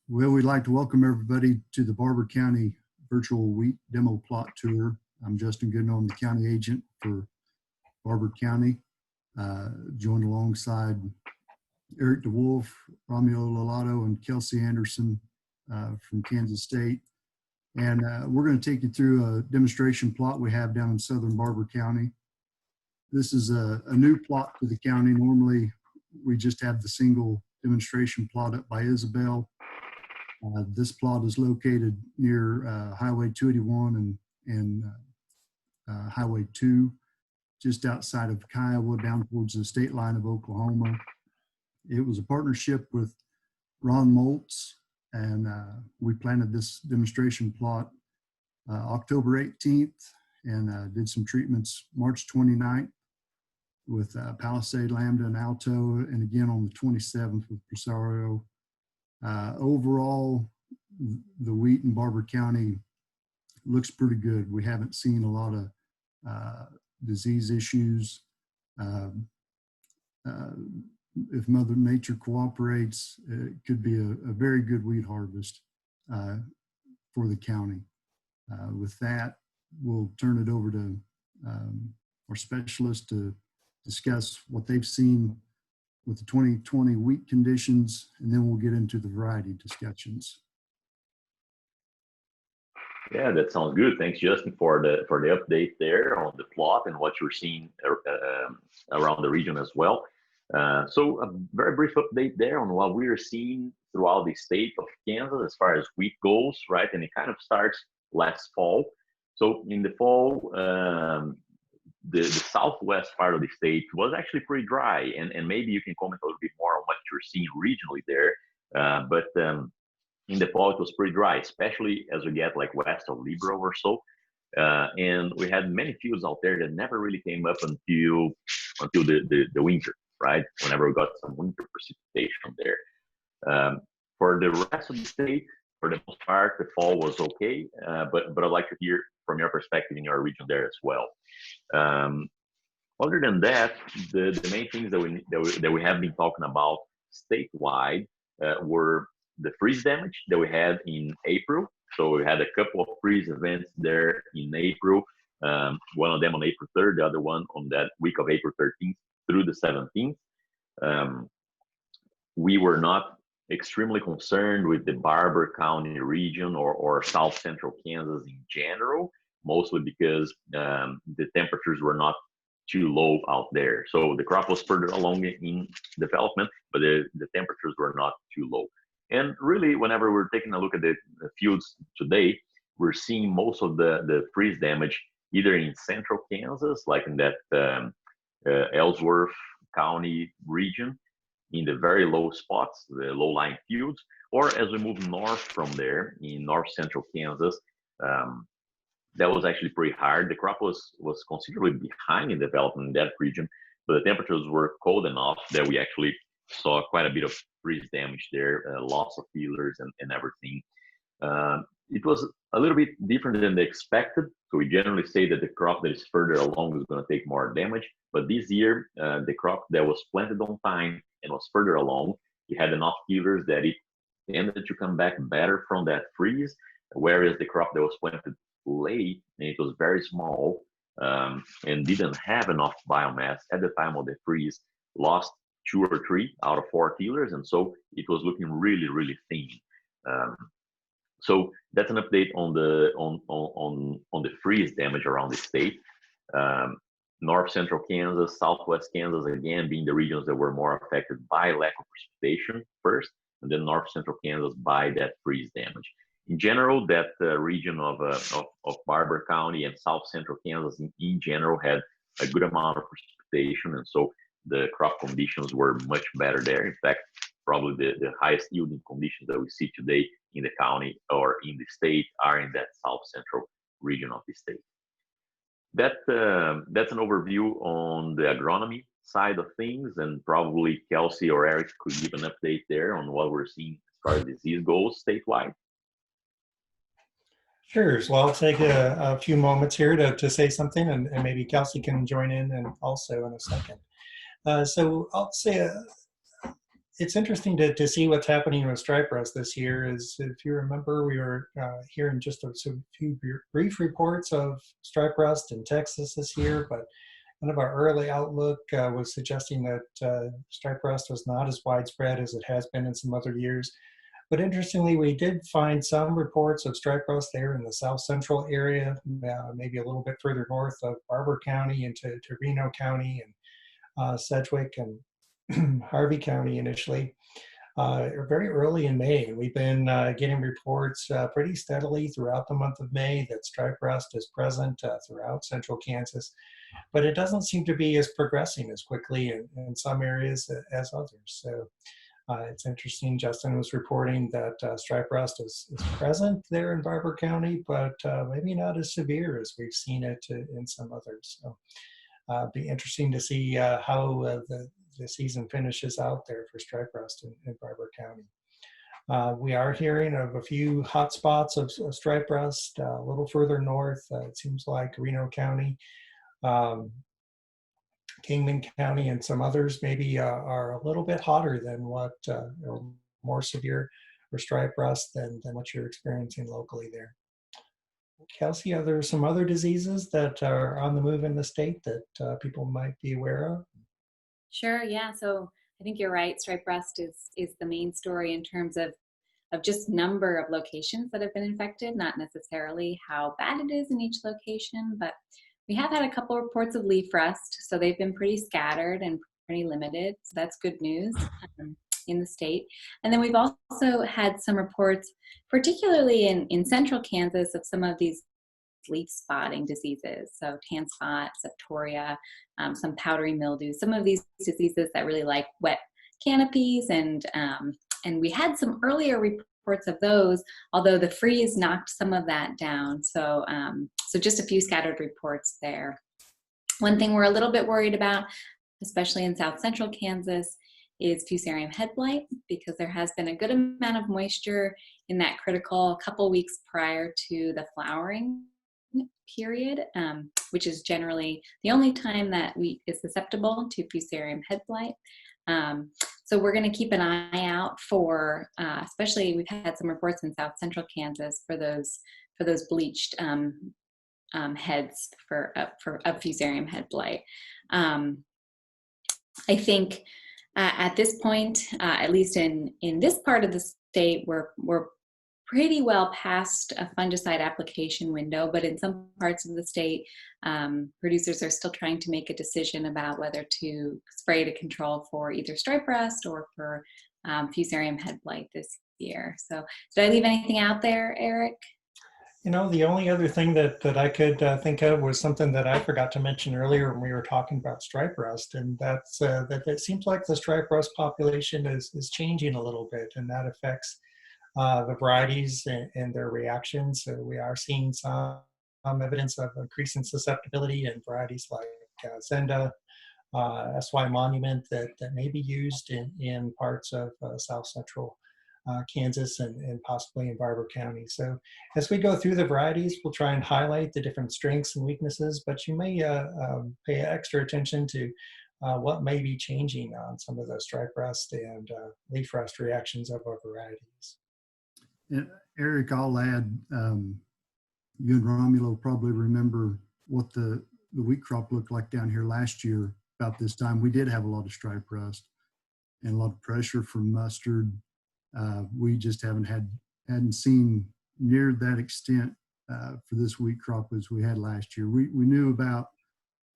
Well, we'd like to welcome everybody to the Barber County Virtual Wheat Demo Plot Tour. I'm Justin Goodenow, I'm the County Agent for Barber County, joined alongside Eric DeWolf, Romeo Lalato, and Kelsey Anderson from Kansas State. And we're going to take you through a demonstration plot we have down in southern Barber County. This is a new plot to the county. Normally, we just have the single demonstration plot up by Isabel. This plot is located near Highway 281 and Highway 2, just outside of Kiowa, down towards the state line of Oklahoma. It was a partnership with Ron Moltz, and we planted this demonstration plot October 18th and did some treatments March 29th with Palisade, Lambda, and Alto, and again on the 27th with Presario. Overall, the wheat in Barber County looks pretty good. We haven't seen a lot of disease issues. If Mother Nature cooperates, it could be a very good wheat harvest for the county. With that, we'll turn it over to our specialist to discuss what they've seen with the 2020 wheat conditions, and then we'll get into the variety discussions. Yeah, that sounds good. Thanks, Justin, for the update there on the plot and what you're seeing around the region as well. So a very brief update there on what we are seeing throughout the state of Kansas as far as wheat goes, right? And it kind of starts last fall. So in the fall, the southwest part of the state was actually pretty dry, and maybe you can comment a little bit more on what you're seeing regionally there. But in the fall, it was pretty dry, especially as we get like west of Libro or so. And we had many fields out there that never really came up until the winter, right? Whenever we got some winter precipitation there. For the rest of the state, for the most part, the fall was okay. But I'd like to hear from your perspective in your region there as well. Other than that, the main things that we have been talking about statewide were the freeze damage that we had in April. So we had a couple of freeze events there in April, one of them on April 3rd, the other one on that week of April 13th through the 17th. We were not extremely concerned with the Barber County region or South Central Kansas in general, mostly because the temperatures were not too low out there. So the crop was further along in development, but the temperatures were not too low. And really, whenever we're taking a look at the fields today, we're seeing most of the freeze damage either in central Kansas, like in that Ellsworth County region, in the very low spots, the low-lying fields, or as we move north from there in north central Kansas, that was actually pretty hard. The crop was considerably behind in development in that region, but the temperatures were cold enough that we actually saw quite a bit of freeze damage there, loss of feelers and everything. It was a little bit different than they expected. So we generally say that the crop that is further along is going to take more damage. But this year, the crop that was planted on time and was further along, it had enough feelers that it tended to come back better from that freeze, whereas the crop that was planted late and it was very small and didn't have enough biomass at the time of the freeze, lost 2 or 3 out of 4 feelers, and so it was looking really, really thin. So that's an update on the freeze damage around the state. North Central Kansas, Southwest Kansas, again, being the regions that were more affected by lack of precipitation first, and then North Central Kansas by that freeze damage. In general, that region of Barber County and South Central Kansas in general had a good amount of precipitation, and so the crop conditions were much better there. In fact, probably the highest yielding conditions that we see today in the county or in the state are in that South Central region of the state. That's an overview on the agronomy side of things, and probably Kelsey or Eric could give an update there on what we're seeing as far as disease goes statewide. Sure. So I'll take a few moments here to say something, and maybe Kelsey can join in and also in a second. So I'll say it's interesting to see what's happening with stripe rust this year. Is if you remember, we were hearing just a few brief reports of stripe rust in Texas this year, but one of our early outlook was suggesting that stripe rust was not as widespread as it has been in some other years. But interestingly, we did find some reports of stripe rust there in the south central area, maybe a little bit further north of Barber County into Reno County and Sedgwick and Harvey County initially, very early in May. We've been getting reports pretty steadily throughout the month of May that stripe rust is present throughout central Kansas, but it doesn't seem to be as progressing as quickly in some areas as others. So it's interesting. Justin was reporting that stripe rust is present there in Barber County, but maybe not as severe as we've seen it in some others. So be interesting to see how the season finishes out there for stripe rust in Barber County. We are hearing of a few hot spots of stripe rust a little further north. It seems like Reno County, Kingman County, and some others maybe are a little bit hotter than what, or more severe for stripe rust than what you're experiencing locally there. Kelsey, are there some other diseases that are on the move in the state that people might be aware of? Sure, yeah. So I think you're right. Stripe rust is the main story in terms of just number of locations that have been infected, not necessarily how bad it is in each location, but we have had a couple reports of leaf rust, so they've been pretty scattered and pretty limited, so that's good news in the state. And then we've also had some reports, particularly in central Kansas, of some of these leaf spotting diseases, so tan spot, septoria, some powdery mildew, some of these diseases that really like wet canopies, and we had some earlier reports of those, although the freeze knocked some of that down. So so just a few scattered reports there. One thing we're a little bit worried about, especially in south central Kansas, is fusarium head blight, because there has been a good amount of moisture in that critical couple weeks prior to the flowering period, which is generally the only time that wheat is susceptible to fusarium head blight. So we're going to keep an eye out for, especially we've had some reports in south central Kansas for those bleached heads of fusarium head blight. I think at this point, at least in this part of the state, we're pretty well past a fungicide application window, but in some parts of the state, producers are still trying to make a decision about whether to spray to control for either stripe rust or for fusarium head blight this year. So did I leave anything out there, Eric? You know, the only other thing that I could think of was something that I forgot to mention earlier when we were talking about stripe rust, and that's that it seems like the stripe rust population is changing a little bit, and that affects the varieties and their reactions. So we are seeing some evidence of increasing susceptibility in varieties like Zenda, SY Monument that may be used in parts of south central Kansas and possibly in Barber County. So as we go through the varieties, we'll try and highlight the different strengths and weaknesses, but you may pay extra attention to what may be changing on some of the stripe rust and leaf rust reactions of our varieties. And Eric, I'll add, you and Romulo probably remember what the wheat crop looked like down here last year about this time. We did have a lot of stripe rust and a lot of pressure from mustard. We just hadn't seen near that extent for this wheat crop as we had last year. We knew about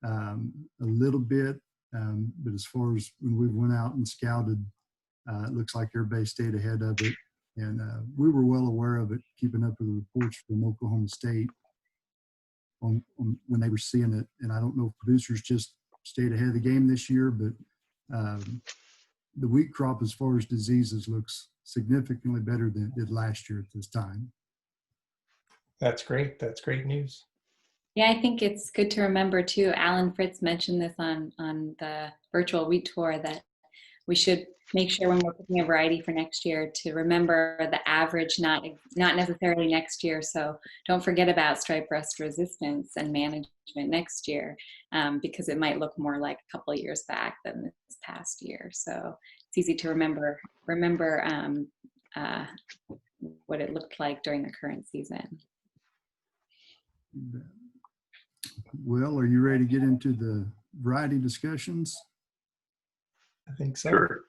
a little bit, but as far as when we went out and scouted, it looks like everybody stayed ahead of it. And we were well aware of it, keeping up with the reports from Oklahoma State on when they were seeing it. And I don't know if producers just stayed ahead of the game this year, but the wheat crop, as far as diseases, looks significantly better than it did last year at this time. That's great. That's great news. Yeah, I think it's good to remember too. Alan Fritz mentioned this on the virtual wheat tour, that we should make sure when we're picking a variety for next year to remember the average, not necessarily next year. So don't forget about stripe rust resistance and management next year, because it might look more like a couple of years back than this past year. So it's easy to remember what it looked like during the current season. Well, are you ready to get into the variety discussions? I think so. Sure.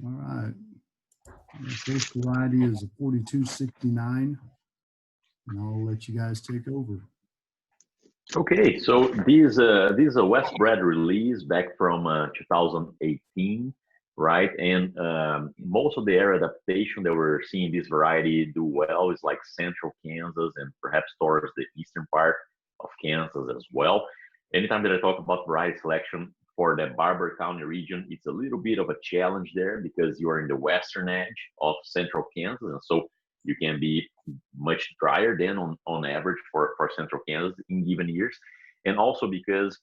All right. The first variety is a 4269, and I'll let you guys take over. Okay, so this is a West Bred release back from 2018, right? And most of the area adaptation that we're seeing this variety do well is like central Kansas and perhaps towards the eastern part of Kansas as well. Anytime that I talk about variety selection for the Barber County region, it's a little bit of a challenge there because you are in the western edge of central Kansas, and so you can be much drier than on average for central Kansas in given years. And also because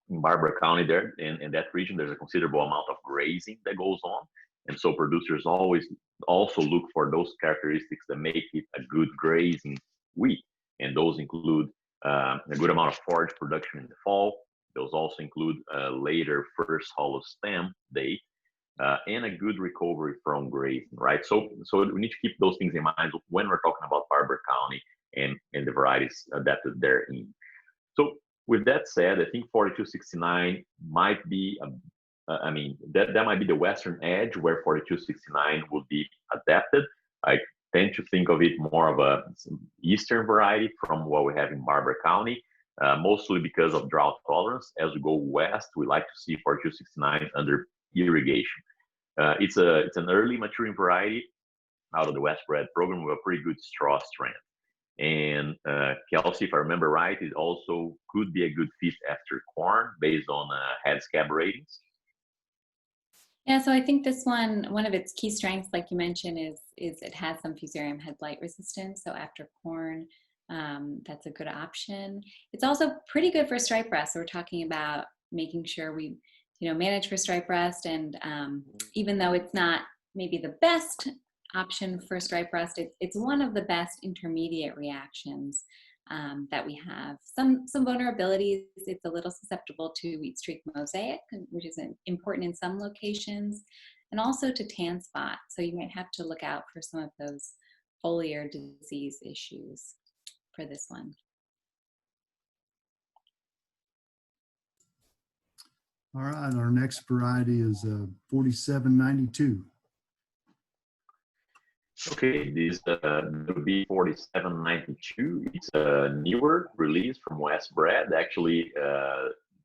in Barber County there, in that region, there's a considerable amount of grazing that goes on. And so producers always also look for those characteristics that make it a good grazing wheat. And those include a good amount of forage production in the fall. Those also include a later first hollow stem date. And a good recovery from grazing, right? So we need to keep those things in mind when we're talking about Barber County and the varieties adapted therein. So with that said, I think 4269 might be, that might be the western edge where 4269 would be adapted. I tend to think of it more of a eastern variety from what we have in Barber County, mostly because of drought tolerance. As we go west, we like to see 4269 under irrigation. It's an early maturing variety out of the West Bred program with a pretty good straw strength. And Kelsey, if I remember right, it also could be a good fit after corn based on head scab ratings. Yeah, so I think this one of its key strengths, like you mentioned, is it has some fusarium head blight resistance. So after corn, that's a good option. It's also pretty good for stripe rust. So we're talking about making sure we manage for stripe rust, and even though it's not maybe the best option for stripe rust, it's one of the best intermediate reactions that we have. Some vulnerabilities. It's a little susceptible to wheat streak mosaic, which is important in some locations, and also to tan spot. So you might have to look out for some of those foliar disease issues for this one. All right, our next variety is 4792. Okay, this will be 4792. It's a newer release from West Bred. Actually,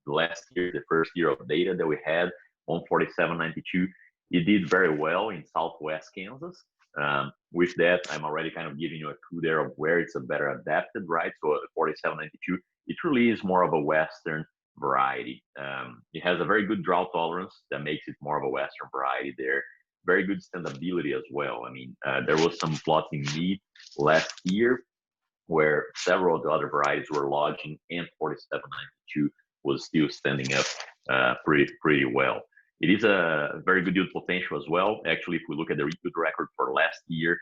last year, the first year of data that we had on 4792, it did very well in Southwest Kansas. With that, I'm already kind of giving you a clue there of where it's a better adapted, right? So 4792, it really is more of a Western variety. It has a very good drought tolerance that makes it more of a Western variety there. Very good standability as well. I mean, there was some plotting need last year where several of the other varieties were lodging, and 4792 was still standing up pretty well. It is a very good yield potential as well. Actually, if we look at the yield record for last year,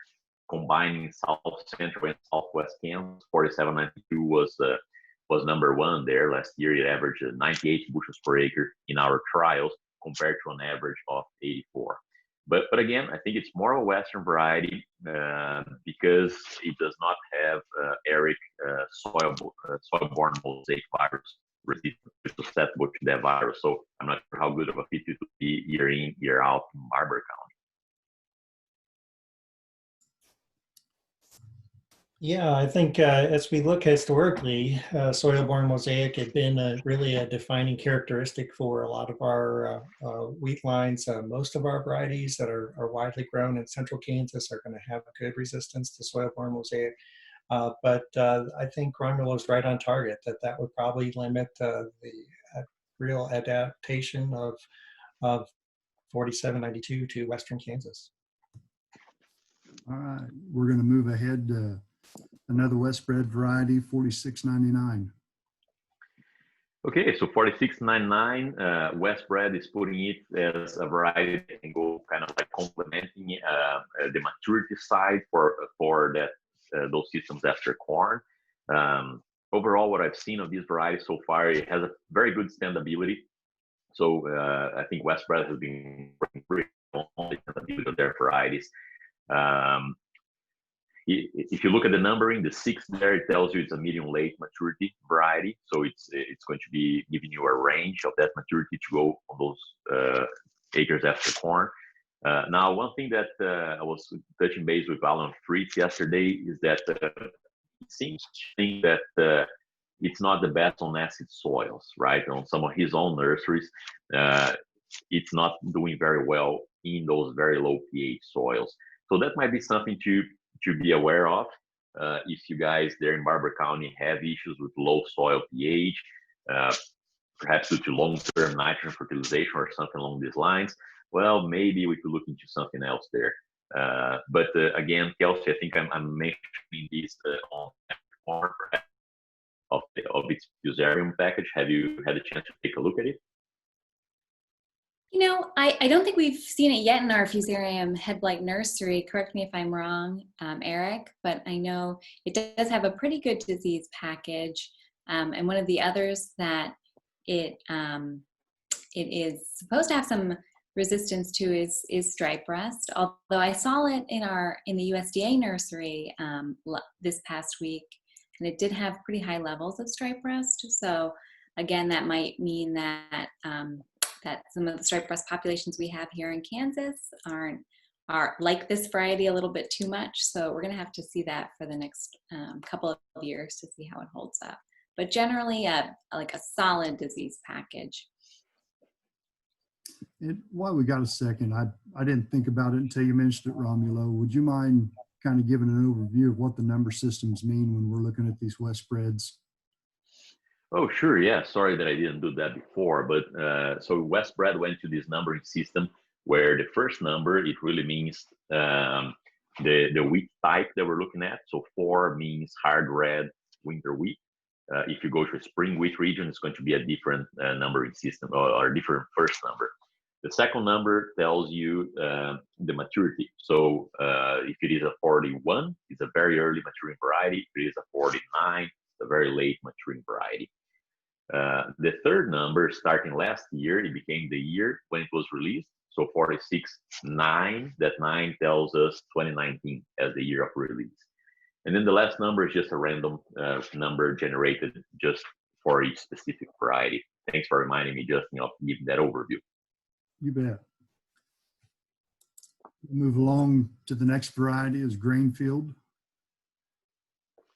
combining South Central and Southwest Kansas, 4792 was number one there. Last year, it averaged 98 bushels per acre in our trials compared to an average of 84. But again, I think it's more of a Western variety because it does not have Eric soil-borne mosaic virus resistant, susceptible to that virus. So I'm not sure how good of a fit it would be year in, year out in Barber County. Yeah, I think as we look historically, soil-borne mosaic had been really a defining characteristic for a lot of our wheat lines. Most of our varieties that are widely grown in central Kansas are going to have good resistance to soil-borne mosaic. But I think Grainfield is right on target, that would probably limit the real adaptation of 4792 to Western Kansas. All right, we're going to move ahead to another West Bred variety, 4699. Okay, so 4699, West Bred is putting it as a variety that can go kind of like complementing the maturity side for that those systems after corn. Overall, what I've seen of these varieties so far, it has a very good standability. So I think West Bred has been working pretty only of their varieties. If you look at the numbering, the 6 there, it tells you it's a medium late maturity variety. So it's going to be giving you a range of that maturity to go on those acres after corn. Now, one thing that I was touching base with Alan Fritz yesterday is that it seems to think that it's not the best on acid soils, right? On some of his own nurseries, it's not doing very well in those very low pH soils. So that might be something to be aware of. If you guys there in Barber County have issues with low soil pH, perhaps due to long-term nitrogen fertilization or something along these lines, well, maybe we could look into something else there. But again, Kelsey, I think I'm mentioning this on corn of its fusarium package. Have you had a chance to take a look at it? You know, I don't think we've seen it yet in our Fusarium head blight nursery. Correct me if I'm wrong, Eric, but I know it does have a pretty good disease package. And one of the others that it is supposed to have some resistance to is stripe rust. Although I saw it in the USDA nursery this past week, and it did have pretty high levels of stripe rust. So again, that might mean that that some of the stripe rust populations we have here in Kansas are like this variety a little bit too much. So we're going to have to see that for the next couple of years to see how it holds up. But generally, like a solid disease package. And while we got a second, I didn't think about it until you mentioned it, Romulo. Would you mind kind of giving an overview of what the number systems mean when we're looking at these west spreads? Oh, sure. Yeah. Sorry that I didn't do that before. But so west spread went to this numbering system where the first number, it really means the wheat type that we're looking at. So 4 means hard red winter wheat. If you go to a spring wheat region, it's going to be a different numbering system or a different first number. The second number tells you the maturity. So if it is a 41, it's a very early maturing variety. If it is a 49, it's a very late maturing variety. The third number, starting last year, it became the year when it was released. So 46.9, that 9 tells us 2019 as the year of release. And then the last number is just a random number generated just for each specific variety. Thanks for reminding me, Justin, of giving that overview. You bet. Move along to the next variety is Grainfield.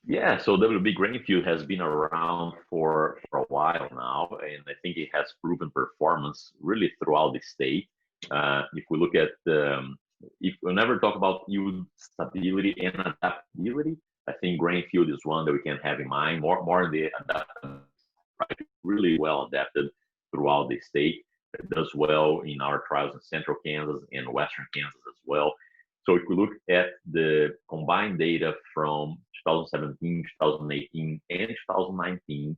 Yeah, so WB Grainfield has been around for a while now, and I think it has proven performance really throughout the state. If we look at if we never talk about yield stability and adaptability, I think Grainfield is one that we can have in mind. More the adaptability, right? Really well adapted throughout the state. It does well in our trials in central Kansas and western Kansas as well. So if we look at the combined data from 2017, 2018, and 2019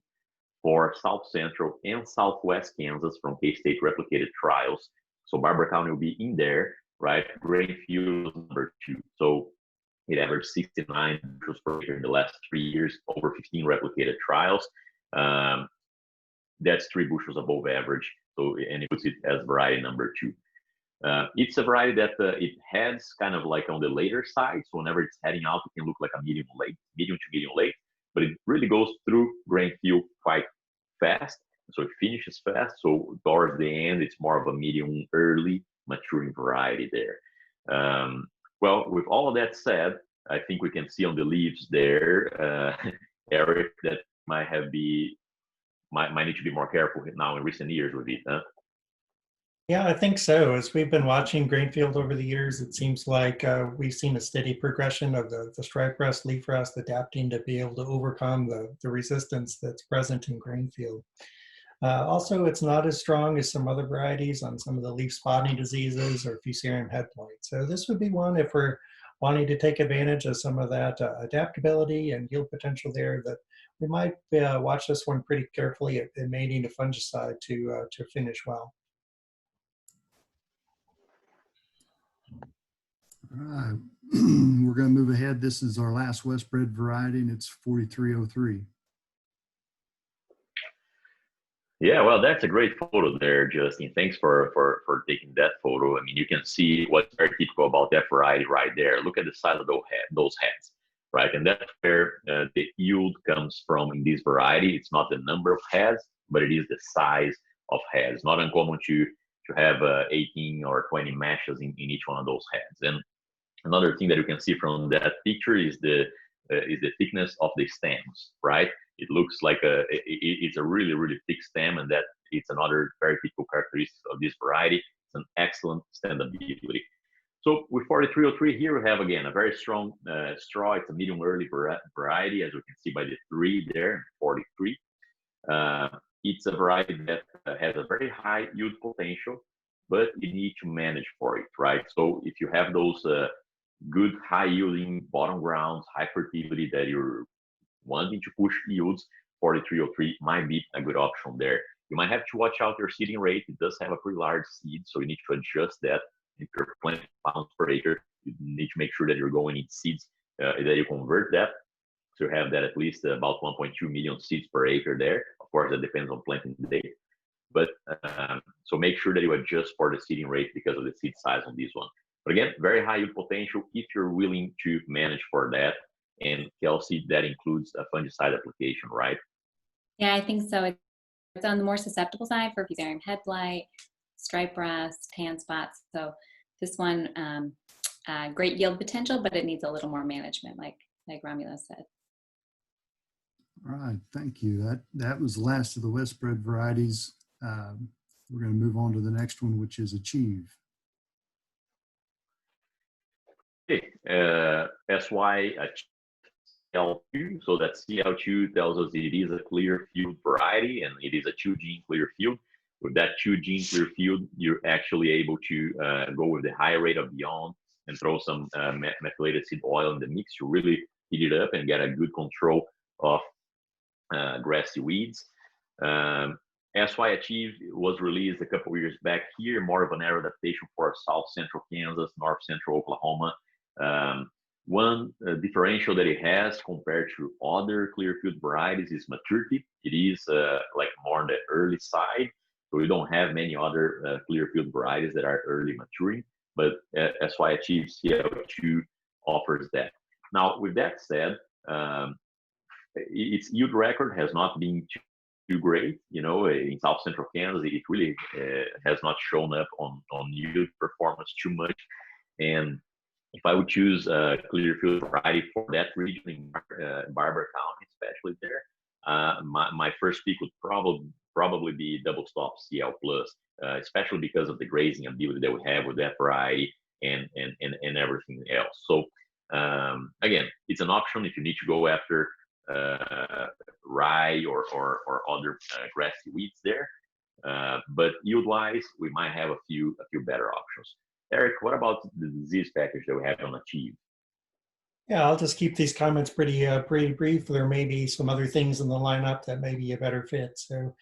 for South Central and Southwest Kansas from K-State replicated trials, so Barber County will be in there, right? Grainfield number 2. So it averaged 69 bushels per acre in the last 3 years, over 15 replicated trials. That's 3 bushels above average. So, and it puts it as variety number 2. It's a variety that it heads kind of like on the later side. So whenever it's heading out, it can look like a medium to medium late, but it really goes through Grainfield quite fast. So it finishes fast. So towards the end, it's more of a medium early maturing variety there. Well, with all of that said, I think we can see on the leaves there, Eric, that might need to be more careful now in recent years with it, huh? Yeah, I think so. As we've been watching Grainfield over the years, it seems like we've seen a steady progression of the stripe rust, leaf rust adapting to be able to overcome the resistance that's present in Grainfield. Also, it's not as strong as some other varieties on some of the leaf spotting diseases or fusarium head blight. So this would be one if we're wanting to take advantage of some of that adaptability and yield potential there, that we might watch this one pretty carefully. It may need a fungicide to finish well. All right, we're going to move ahead. This is our last west spread variety, and it's 4303. Yeah, well, that's a great photo there, Justin. Thanks for taking that photo. I mean, you can see what's very typical about that variety right there. Look at the size of those heads, right? And that's where the yield comes from in this variety. It's not the number of heads, but it is the size of heads. Not uncommon to have 18 or 20 meshes in each one of those heads. And another thing that you can see from that picture is the thickness of the stems, right? It looks like it's a really, really thick stem, and that it's another very typical characteristic of this variety. It's an excellent standability. So with 4303 here, we have again a very strong straw. It's a medium early variety, as we can see by the 3 there, 43. It's a variety that has a very high yield potential, but you need to manage for it, right? So if you have those good high yielding bottom grounds, high fertility that you're wanting to push yields, 4303 might be a good option there. You might have to watch out your seeding rate. It does have a pretty large seed, so you need to adjust that. If you're 20 pounds per acre, you need to make sure that you're going in seeds, that you convert that to have that at least about 1.2 million seeds per acre there. Of course, that depends on planting date. But so make sure that you adjust for the seeding rate because of the seed size on this one. But again, very high yield potential if you're willing to manage for that. And Kelsey, that includes a fungicide application, right? Yeah, I think so. It's on the more susceptible side for fusarium head blight, stripe rust, tan spots. So this one, great yield potential, but it needs a little more management, like Romulo said. All right, thank you. That was the last of the wet spread varieties. We're going to move on to the next one, which is Achieve. Okay, SY CL2. So that CL2 tells us it is a clear field variety, and it is a 2-gene clear field. With that 2-gene clear field, you're actually able to go with the high rate of beyond and throw some methylated seed oil in the mix to really heat it up and get a good control of grassy weeds. SY Achieve was released a couple of years back here, more of an air adaptation for South Central Kansas, North Central Oklahoma. One differential that it has compared to other clear field varieties is maturity. It is like more on the early side, so we don't have many other clear field varieties that are early maturing, but SY Achieve CL2 offers that. Now, with that said, its yield record has not been too great. You know, in South Central Kansas, it really has not shown up on yield performance too much. And if I would choose a clear field variety for that region in Barber County, especially there, my first pick would probably be Double Stop CL Plus, especially because of the grazing ability that we have with that variety and everything else. So again, it's an option if you need to go after rye or other grassy weeds there. But yield-wise, we might have a few better options. Eric, what about the disease package that we have on Achieve? Yeah, I'll just keep these comments pretty brief. There may be some other things in the lineup that may be a better fit. So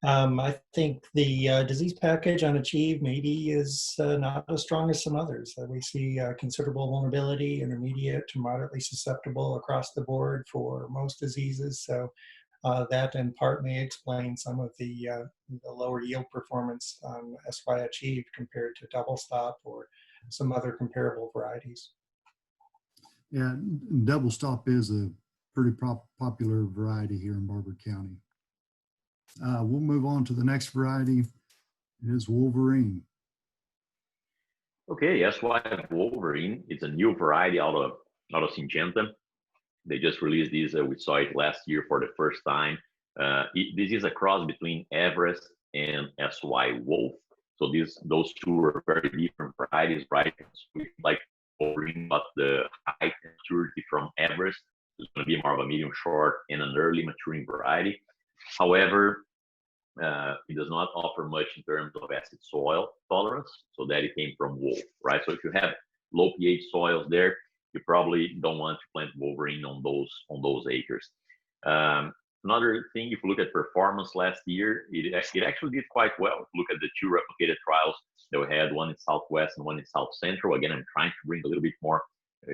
I think the disease package on Achieve maybe is not as strong as some others. We see considerable vulnerability, intermediate to moderately susceptible across the board for most diseases. So that in part may explain some of the lower yield performance on SY Achieve compared to Double Stop or some other comparable varieties. Yeah, Double Stop is a pretty popular variety here in Barber County. We'll move on to the next variety. It is Wolverine. Okay, SY Wolverine. It's a new variety out of Syngenta. They just released this. We saw it last year for the first time. This is a cross between Everest and SY Wolf. So those two are very different varieties, right? So like Wolverine, but the high maturity from Everest is going to be more of a medium short and an early maturing variety. However, it does not offer much in terms of acid soil tolerance, so that it came from Wolf, right? So if you have low pH soils there, you probably don't want to plant Wolverine on those acres. Another thing, if you look at performance last year, it actually did quite well. If you look at the two replicated trials that we had, one in Southwest and one in South Central. Again, I'm trying to bring a little bit more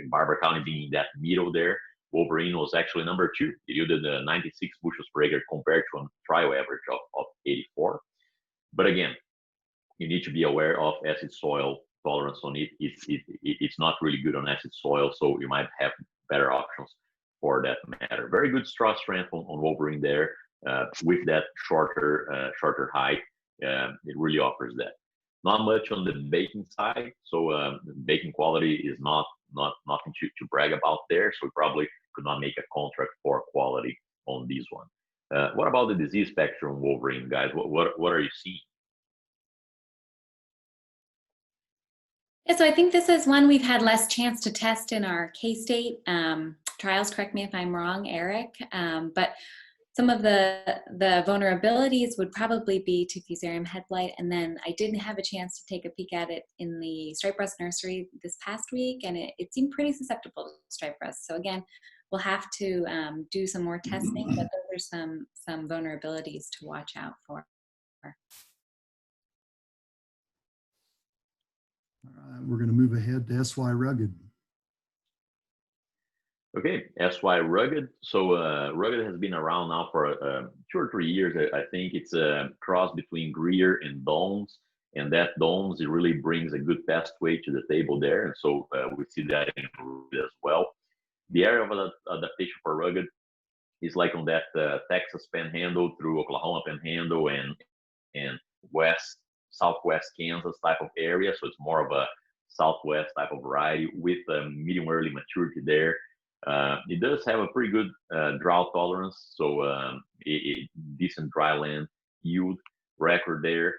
Barber County being in that middle there. Wolverine was actually number 2. It yielded 96 bushels per acre compared to a trial average of 84. But again, you need to be aware of acid soil tolerance on it. It's not really good on acid soil, so you might have better options for that matter. Very good straw strength on Wolverine there, with that shorter height. It really offers that. Not much on the baking side, so baking quality is nothing to brag about there. So we probably could not make a contract for quality on this one. What about the disease spectrum, Wolverine, guys? What are you seeing? Yeah, so I think this is one we've had less chance to test in our K-State trials. Correct me if I'm wrong, Eric. But some of the vulnerabilities would probably be to Fusarium head blight. And then I didn't have a chance to take a peek at it in the stripe rust nursery this past week, and it seemed pretty susceptible to stripe rust. So again, we'll have to do some more testing, but those are some vulnerabilities to watch out for. All right, we're going to move ahead to SY Rugged. Okay, SY Rugged. So Rugged has been around now for 2 or 3 years. I think it's a cross between Greer and Domes, and that Domes, it really brings a good pathway to the table there. And so we see that in Rugged as well. The area of adaptation for Rugged is like on that Texas Panhandle through Oklahoma Panhandle and southwest Kansas type of area. So it's more of a southwest type of variety with medium early maturity there. It does have a pretty good drought tolerance, so decent dry land yield record there.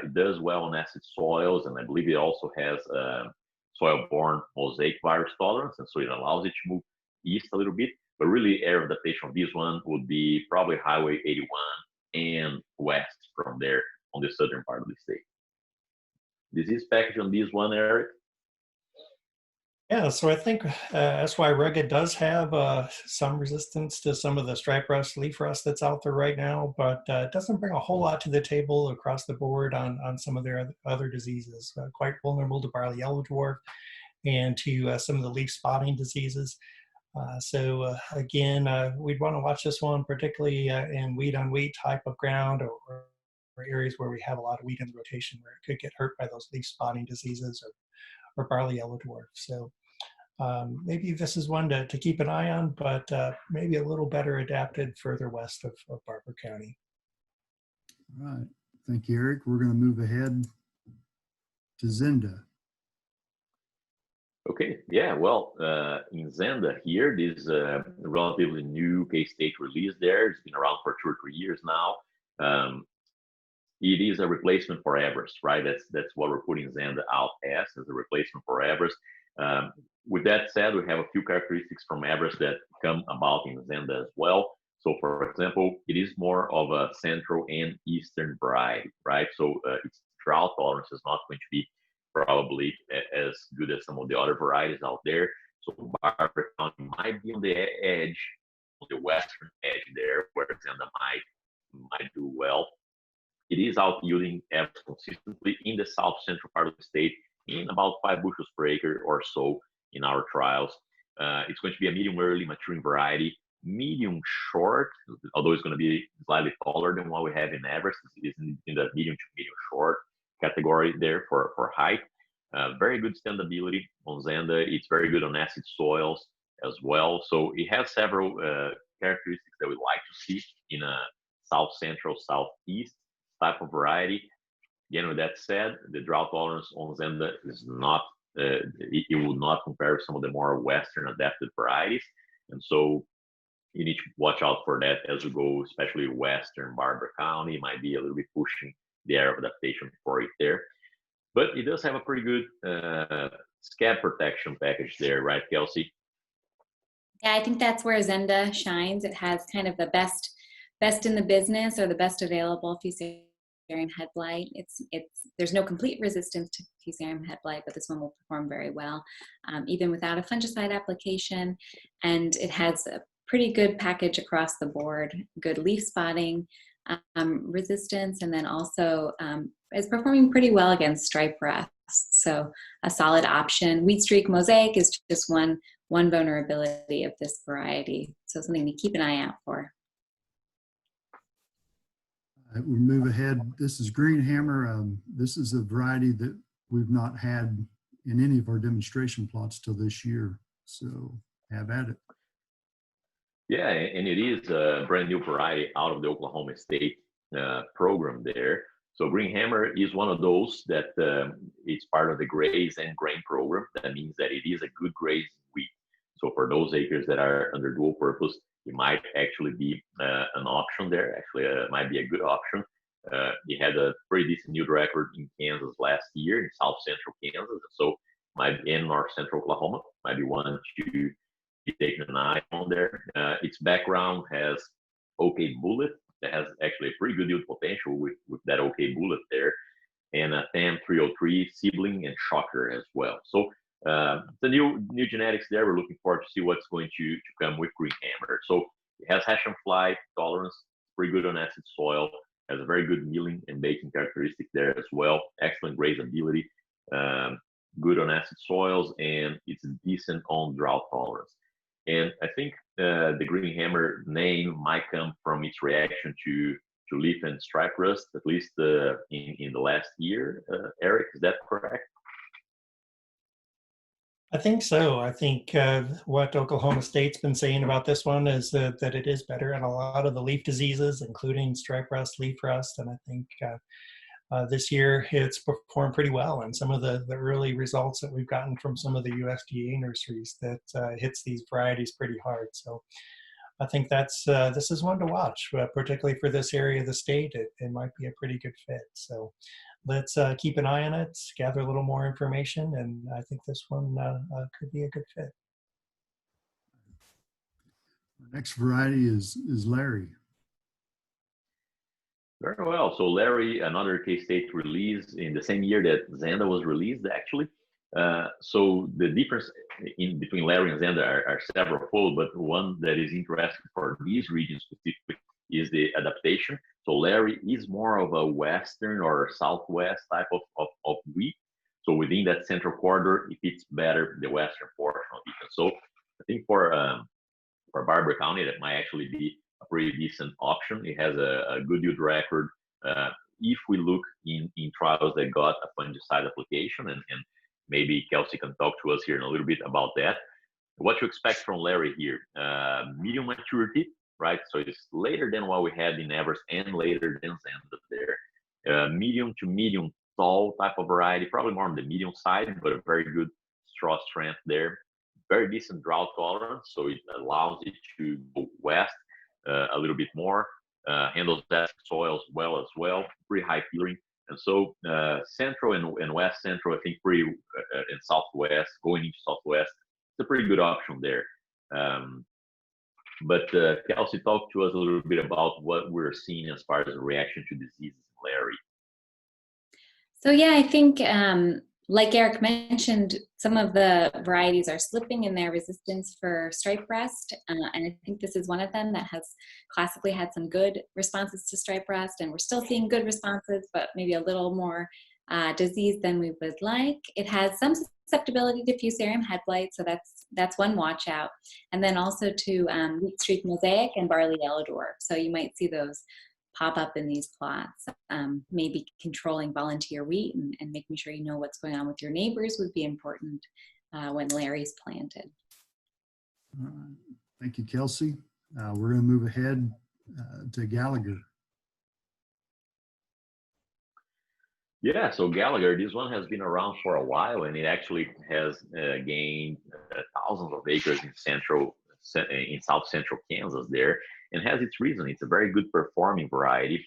It does well on acid soils, and I believe it also has soil-borne mosaic virus tolerance, and so it allows it to move east a little bit. But really, area of adaptation of this one would be probably Highway 81 and west from there on the southern part of the state. Disease package on this one, Eric? Yeah, so I think SY Rugged does have some resistance to some of the stripe rust, leaf rust that's out there right now, but it doesn't bring a whole lot to the table across the board on some of their other diseases. Quite vulnerable to barley yellow dwarf and to some of the leaf spotting diseases. So again, we'd want to watch this one, particularly in wheat on wheat type of ground or areas where we have a lot of wheat in the rotation where it could get hurt by those leaf spotting diseases or barley yellow dwarf. So maybe this is one to keep an eye on, but maybe a little better adapted further west of Barber County. All right. Thank you, Eric. We're going to move ahead to Zenda. Okay, yeah, well, in Zenda here, this is a relatively new K-State release there. It's been around for 2 or 3 years now. It is a replacement for Everest, right? That's what we're putting Zenda out as a replacement for Everest. With that said, we have a few characteristics from Everest that come about in Zenda as well. So, for example, it is more of a central and eastern variety, right? So its drought tolerance is not going to be probably as good as some of the other varieties out there. So Barber County might be on the edge, on the western edge there, where Zenda might do well. It is out yielding consistently in the south central part of the state in about 5 bushels per acre or so in our trials. It's going to be a medium early maturing variety, medium short, although it's going to be slightly taller than what we have in Everest. It's in the medium to medium short category there for height. Very good standability on Zenda. It's very good on acid soils as well. So it has several characteristics that we like to see in a south central, southeast type of variety. Again, with that said, the drought tolerance on Zenda is not, it will not compare with some of the more western adapted varieties. And so you need to watch out for that as we go, especially western Barber County. It might be a little bit pushing the area of adaptation for it there. But it does have a pretty good scab protection package there, right, Kelsey? Yeah, I think that's where Zenda shines. It has kind of the best in the business or the best available Fusarium head blight. There's no complete resistance to Fusarium head blight, but this one will perform very well, even without a fungicide application. And it has a pretty good package across the board, good leaf spotting resistance, and then also is performing pretty well against stripe rust. So a solid option. Wheat streak mosaic is just one one vulnerability of this variety. So something to keep an eye out for. We move ahead. This is Green Hammer. This is a variety that we've not had in any of our demonstration plots till this year. So have at it. Yeah, and it is a brand new variety out of the Oklahoma State program there. So Green Hammer is one of those that it's part of the graze and grain program. That means that it is a good graze wheat. So for those acres that are under dual purpose, it might actually be an option there. Actually, might be a good option. It had a pretty decent yield record in Kansas last year, in South Central Kansas. So might be in North Central Oklahoma. Might be one to be taking an eye on there. Its background has OK Bullet. That has actually a pretty good yield potential with that OK Bullet there, and a TAM 303 sibling and shocker as well. So the new genetics there. We're looking forward to see what's going to come with Green Hammer. So it has hash and fly tolerance, pretty good on acid soil, has a very good milling and baking characteristic there as well. Excellent grazability, good on acid soils, and it's decent on drought tolerance. And I think the Green Hammer name might come from its reaction to leaf and stripe rust, at least in the last year. Eric, is that correct? I think so. I think what Oklahoma State's been saying about this one is that it is better at a lot of the leaf diseases, including stripe rust, leaf rust, and I think this year it's performed pretty well. And some of the early results that we've gotten from some of the USDA nurseries that hits these varieties pretty hard. So I think that's this is one to watch, particularly for this area of the state. It might be a pretty good fit. So let's keep an eye on it, gather a little more information, and I think this one could be a good fit. Our next variety is Larry. Very well. So Larry, another K-State release in the same year that Zenda was released, actually. So the difference in between Larry and Zenda are several fold, but one that is interesting for these regions specifically is the adaptation. So Larry is more of a western or southwest type of wheat. So within that central corridor, it fits better the western portion of it. So I think for Barber County, that might actually be a pretty decent option. It has a good yield record. If we look in trials that got a fungicide application, and maybe Kelsey can talk to us here in a little bit about that. What to expect from Larry here? Medium maturity, right? So it's later than what we had in Everest and later than Zenda there. Medium to medium tall type of variety, probably more on the medium side, but a very good straw strength there. Very decent drought tolerance, so it allows it to go west a little bit more. Handles that soils well as well. Pretty high peeling. And so central and west central, I think pretty and southwest, going into southwest, it's a pretty good option there. But Kelsey, talk to us a little bit about what we're seeing as far as a reaction to diseases in Larry. So yeah, I think like Eric mentioned, some of the varieties are slipping in their resistance for stripe rust, and I think this is one of them that has classically had some good responses to stripe rust, and we're still seeing good responses, but maybe a little more disease than we would like. It has some susceptibility to fusarium head blight, so that's one watch out, and then also to wheat streak mosaic and barley yellow dwarf. So you might see those pop up in these plots. Maybe controlling volunteer wheat and making sure you know what's going on with your neighbors would be important when Larry's planted. Thank you, Kelsey. We're going to move ahead to Gallagher. Yeah, so Gallagher, this one has been around for a while, and it actually has gained thousands of acres in South Central Kansas there, and has its reason. It's a very good performing variety.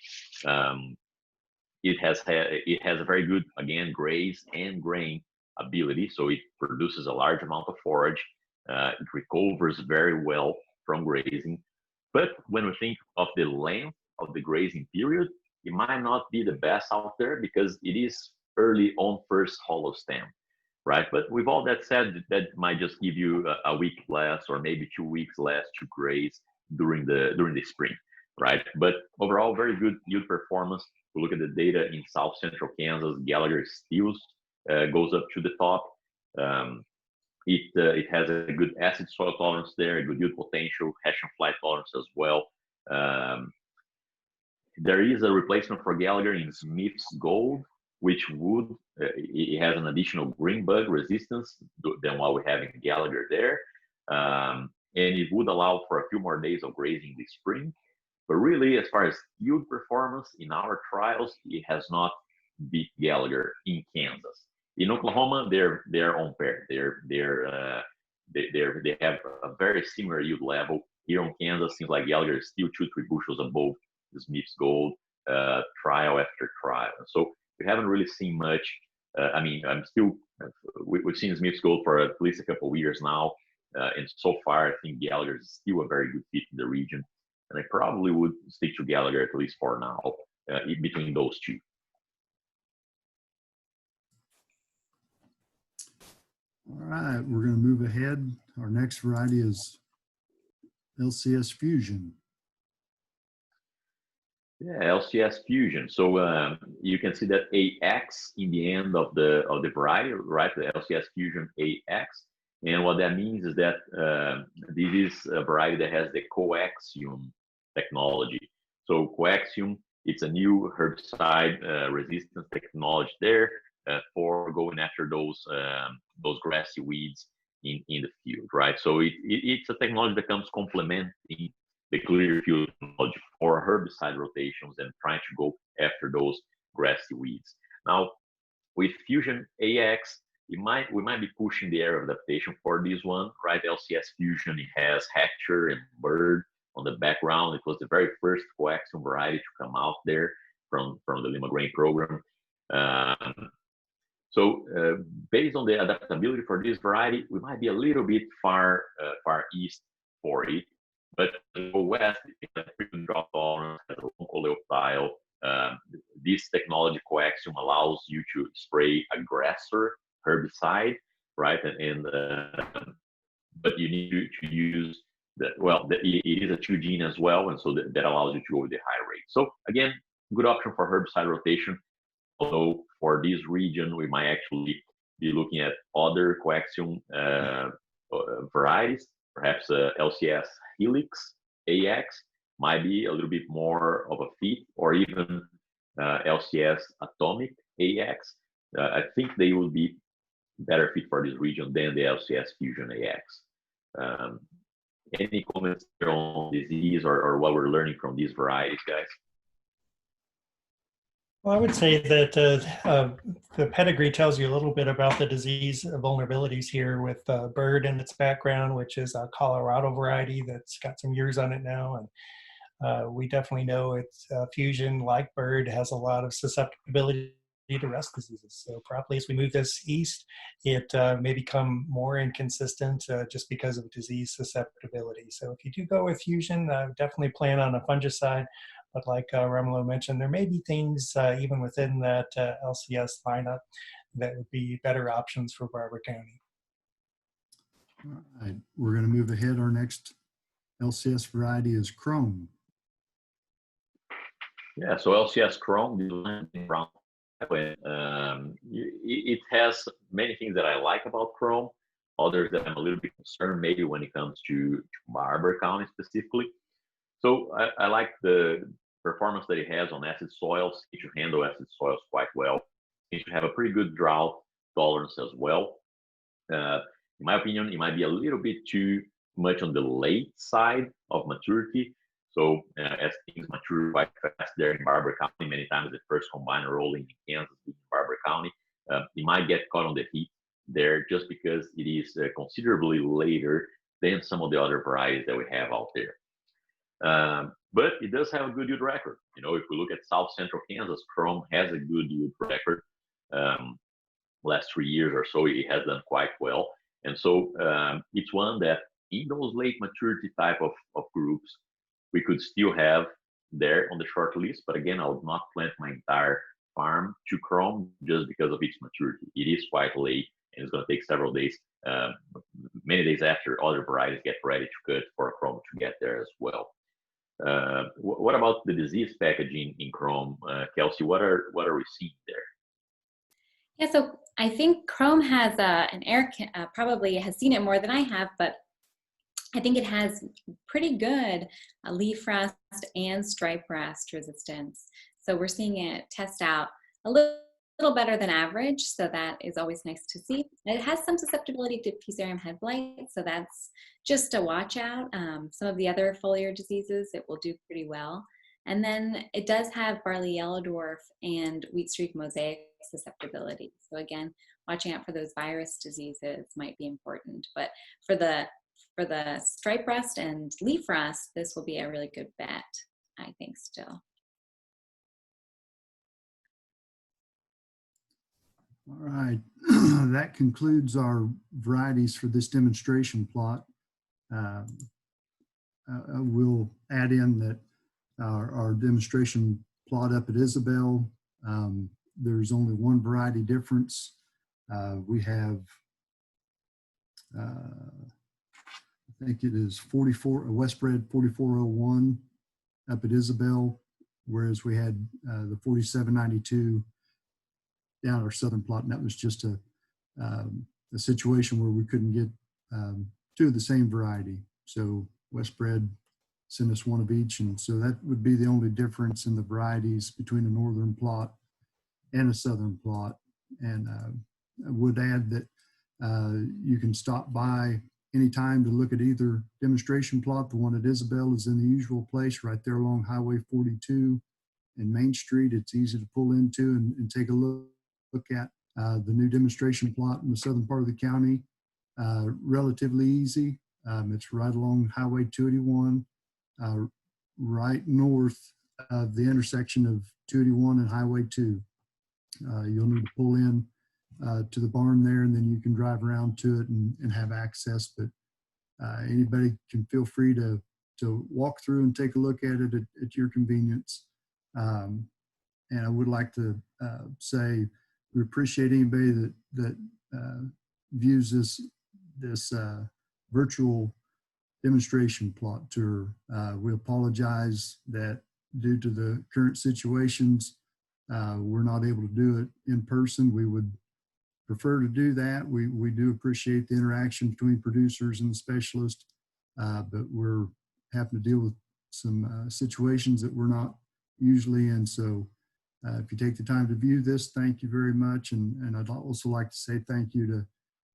It has a very good, again, graze and grain ability, so it produces a large amount of forage. It recovers very well from grazing. But when we think of the length of the grazing period, it might not be the best out there because it is early on first hollow stem, right? But with all that said, that might just give you a week less or maybe 2 weeks less to graze during the spring, right? But overall, very good yield performance. We look at the data in South Central Kansas, Gallagher still goes up to the top. It has a good acid soil tolerance there, a good yield potential, hash and fly tolerance as well. There is a replacement for Gallagher in Smith's Gold, which would it has an additional green bug resistance than what we have in Gallagher there, and it would allow for a few more days of grazing this spring. But really, as far as yield performance in our trials, it has not beat Gallagher in Kansas. In Oklahoma, they're on pair. They have a very similar yield level. Here in Kansas, seems like Gallagher is still 2-3 bushels above the Smith's Gold trial after trial. So we haven't really seen much. I mean, we've seen Smith's Gold for at least a couple of years now, and so far I think Gallagher is still a very good fit in the region, and I probably would stick to Gallagher at least for now, between those two. All right, we're going to move ahead. Our next variety is LCS Fusion. Yeah, LCS Fusion. So you can see that AX in the end of the variety, right? The LCS Fusion AX, and what that means is that this is a variety that has the coaxium technology. So coaxium, it's a new herbicide resistance technology there for going after those grassy weeds in the field, right? So it's a technology that comes complementing the Clearfield technology for herbicide rotations and trying to go after those grassy weeds. Now, with Fusion AX, we might be pushing the area of adaptation for this one, right? LCS Fusion, it has Hatcher and Bird on the background. It was the very first coaxium variety to come out there from the Lima Grain program. So based on the adaptability for this variety, we might be a little bit far east for it, but go west, it has a frequent drop tolerance, has a long coleoptile. This technology coaxium allows you to spray aggressor herbicide, right? But you need to use it is a 2 gene as well, and so that allows you to go with the high rate. So again, good option for herbicide rotation. Although for this region, we might actually be looking at other coaxium varieties. Perhaps LCS Helix AX might be a little bit more of a fit, or even LCS Atomic AX. I think they will be better fit for this region than the LCS Fusion AX. Any comments on disease or what we're learning from these varieties, guys? Well, I would say that the pedigree tells you a little bit about the disease vulnerabilities here with Bird in its background, which is a Colorado variety that's got some years on it now. And we definitely know it's Fusion, like Bird, has a lot of susceptibility to rust diseases. So probably as we move this east, it may become more inconsistent just because of disease susceptibility. So if you do go with Fusion, definitely plan on a fungicide. But like Romulo mentioned, there may be things even within that LCS lineup that would be better options for Barber County. All right, we're going to move ahead. Our next LCS variety is Chrome. Yeah, so LCS Chrome, it has many things that I like about Chrome, others that I'm a little bit concerned maybe when it comes to Barber County specifically. So I like the performance that it has on acid soils. It should handle acid soils quite well. It should have a pretty good drought tolerance as well. In my opinion, it might be a little bit too much on the late side of maturity. So as things mature quite fast there in Barber County, many times the first combine rolling in Kansas in Barber County, it might get caught on the heat there just because it is considerably later than some of the other varieties that we have out there. But it does have a good yield record. You know, if we look at South Central Kansas, Chrome has a good yield record. Last 3 years or so, it has done quite well. And so it's one that in those late maturity type of groups, we could still have there on the short list. But again, I would not plant my entire farm to Chrome just because of its maturity. It is quite late, and it's going to take several days, many days after other varieties get ready to cut for Chrome to get there as well. What about the disease packaging in Chrome, Kelsey? What are we seeing there? Yeah, so I think Chrome has and Eric probably has seen it more than I have, but I think it has pretty good leaf rust and stripe rust resistance. So we're seeing it test out a little better than average. So that is always nice to see. It has some susceptibility to fusarium head blight. So that's just a watch out. Some of the other foliar diseases, it will do pretty well. And then it does have barley yellow dwarf and wheat streak mosaic susceptibility. So again, watching out for those virus diseases might be important. But for the stripe rust and leaf rust, this will be a really good bet, I think, still. All right, that concludes our varieties for this demonstration plot. I will add in that our demonstration plot up at Isabel, there's only one variety difference. We have, I think it is 44, a West Bred 4401 up at Isabel, whereas we had the 4792 down our southern plot, and that was just a situation where we couldn't get two of the same variety. So West Bred sent us one of each, and so that would be the only difference in the varieties between a northern plot and a southern plot. And I would add that you can stop by anytime to look at either demonstration plot. The one at Isabel is in the usual place right there along Highway 42 and Main Street. It's easy to pull into and take a look at. The new demonstration plot in the southern part of the county, relatively easy. It's right along Highway 281, right north of the intersection of 281 and Highway 2. You'll need to pull in to the barn there, and then you can drive around to it and have access. But anybody can feel free to walk through and take a look at it at your convenience. And I would like to say we appreciate anybody that views this virtual demonstration plot tour. We apologize that due to the current situations, we're not able to do it in person. We would prefer to do that. We do appreciate the interaction between producers and the specialist, but we're having to deal with some situations that we're not usually in. So if you take the time to view this, thank you very much. And I'd also like to say thank you to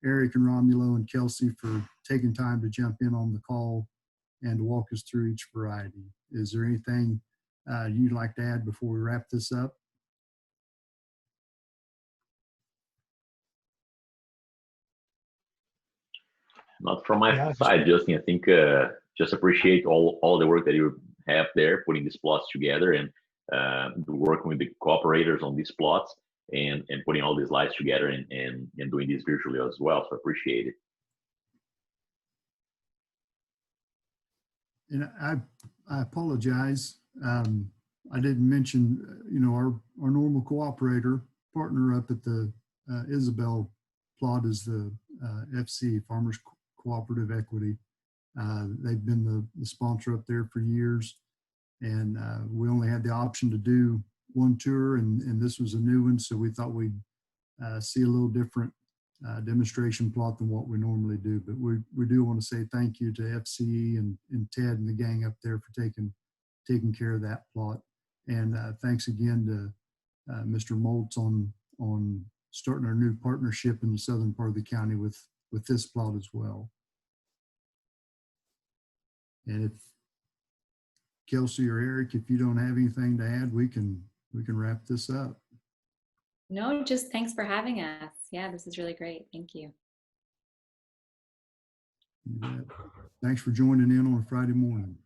Eric and Romulo and Kelsey for taking time to jump in on the call and to walk us through each variety. Is there anything you'd like to add before we wrap this up? Not from my side, Justin. I think just appreciate all the work that you have there, putting these plots together and working with the cooperators on these plots and putting all these slides together and doing this virtually as well. So appreciate it. And I apologize. I didn't mention, our normal cooperator partner up at the Isabel plot is the FC, Farmers Cooperative Equity. They've been the sponsor up there for years, and we only had the option to do one tour, and this was a new one, so we thought we'd see a little different demonstration plot than what we normally do. But we do want to say thank you to FCE and Ted and the gang up there for taking care of that plot. And thanks again to Mr. Moltz on starting our new partnership in the southern part of the county with this plot as well. And if Kelsey or Eric, if you don't have anything to add, we can wrap this up. No, just thanks for having us. Yeah, this is really great. Thank you. You bet. Thanks for joining in on a Friday morning.